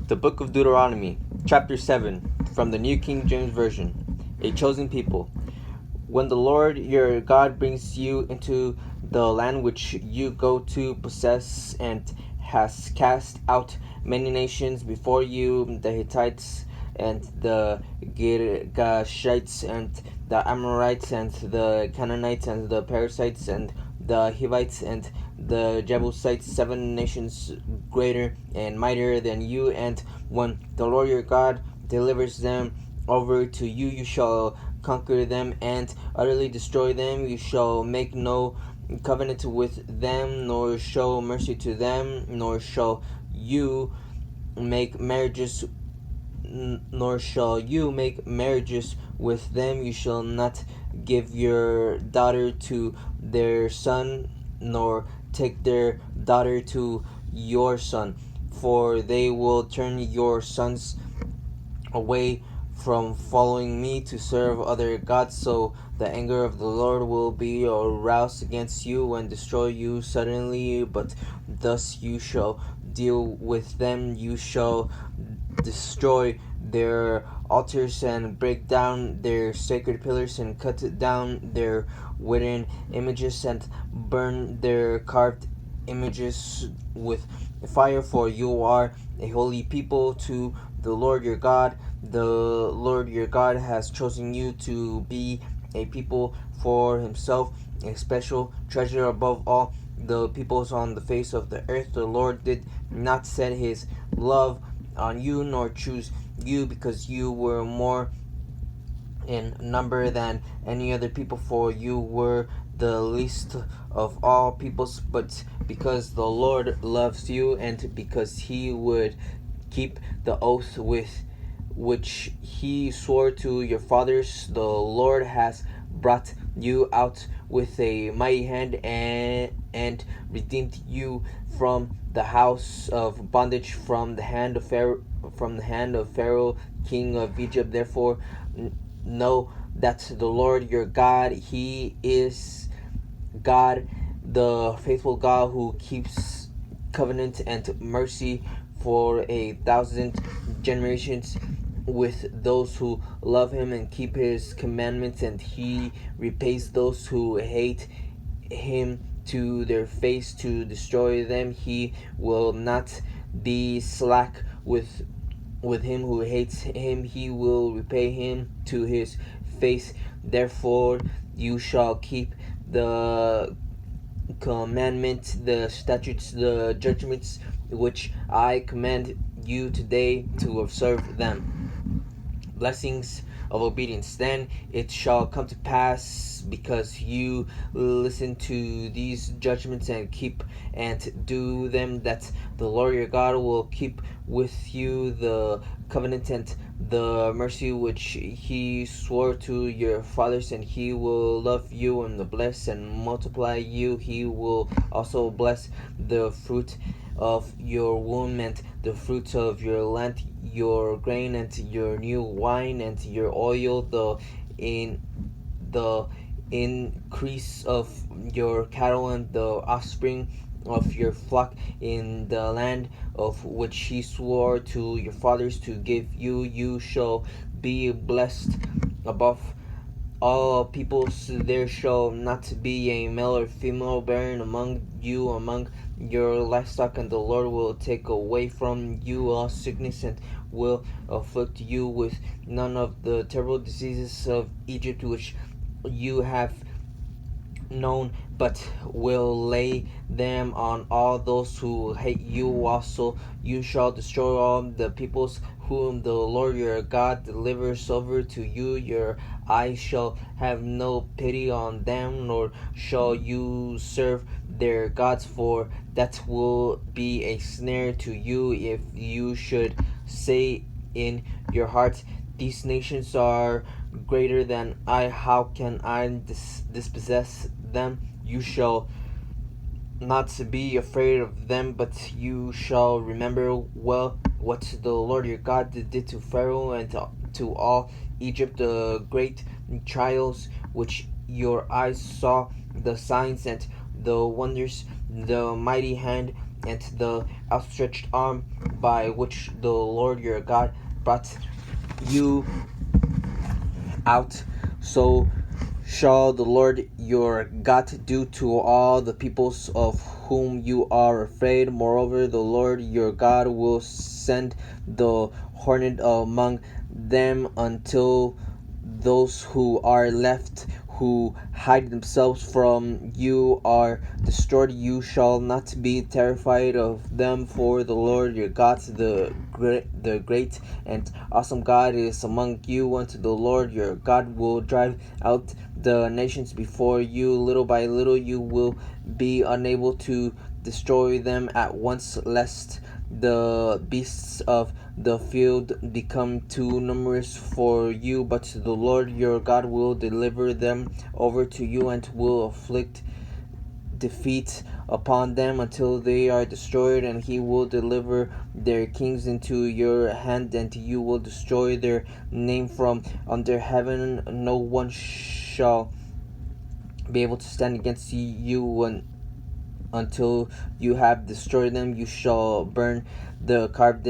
The book of Deuteronomy, chapter 7, from the New King James Version. A chosen people. When the Lord your God brings you into the land which you go to possess, and has cast out many nations before you, the Hittites and the Girgashites and the Amorites and the Canaanites and the Perizzites and the Hivites and the Jebusites, 7 nations greater and mightier than you. And when the Lord your God delivers them over to you, you shall conquer them and utterly destroy them. You shall make no covenant with them, nor show mercy to them, nor shall you make marriages with them. You shall not give your daughter to their son, nor take their daughter to your son, for they will turn your sons away from following me to serve other gods. So the anger of the Lord will be aroused against you and destroy you suddenly. But thus you shall deal with them. You shall destroy their altars and break down their sacred pillars and cut down their wooden images and burn their carved images with fire, for you are a holy people to the Lord your God. The Lord your God has chosen you to be a people for himself, a special treasure above all the peoples on the face of the earth. The Lord did not set his love on you, nor choose you because you were more in number than any other people, for you were the least of all peoples, but because the Lord loves you, and because he would keep the oath with which he swore to your fathers, the Lord has brought you out with a mighty hand and redeemed you from the house of bondage, from the hand of Pharaoh, king of Egypt. Therefore know that the Lord your God, he is God, the faithful God, who keeps covenant and mercy for 1,000 generations with those who love him and keep his commandments, and he repays those who hate him to their face to destroy them. He will not be slack with him who hates him. He will repay him to his face. Therefore you shall keep the commandments, the statutes, the judgments which I command you today, to observe them. Blessings of obedience. Then it shall come to pass, because you listen to these judgments and keep and do them, that the Lord your God will keep with you the covenant and the mercy which he swore to your fathers, and he will love you and bless and multiply you. He will also bless the fruit of your womb and the fruits of your land, your grain and your new wine and your oil, the increase of your cattle and the offspring of your flock in the land of which he swore to your fathers to give you. You shall be blessed above all peoples. There shall not be a male or female barren among you, among your livestock, and the Lord will take away from you all sickness, and will afflict you with none of the terrible diseases of Egypt which you have known, but will lay them on all those who hate you. Also you shall destroy all the peoples whom the Lord your God delivers over to you. Your eye shall have no pity on them, nor shall you serve their gods, for that will be a snare to you. If you should say in your heart, these nations are greater than I, how can I dispossess them? You shall not be afraid of them, but you shall remember well what the Lord your God did to Pharaoh and to all Egypt, the great trials which your eyes saw, the signs and the wonders, the mighty hand and the outstretched arm by which the Lord your God brought you out, so shall the Lord your God do to all the peoples of whom you are afraid. Moreover, the Lord your God will send the hornet among them until those who are left, who hide themselves from you, are destroyed. You shall not be terrified of them, for the Lord your God, the great and awesome God, is among you. And the Lord your God will drive out the nations before you. Little by little you will be unable to destroy them at once, lest the beasts of the field become too numerous for you. But the Lord your God will deliver them over to you, and will inflict defeat upon them until they are destroyed, and he will deliver their kings into your hand, and you will destroy their name from under heaven. No one shall be able to stand against you until you have destroyed them. You shall burn the carved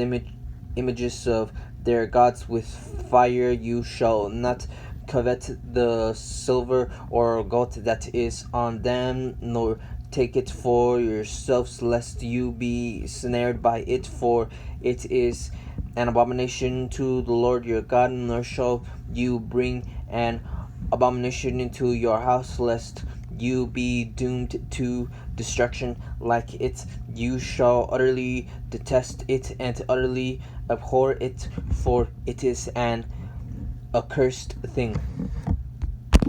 images of their gods with fire. You shall not covet the silver or gold that is on them, nor take it for yourselves, lest you be snared by it, for it is an abomination to the Lord your God. Nor shall you bring an abomination into your house, lest you be doomed to destruction like it. You shall utterly detest it and utterly abhor it, for it is an accursed thing.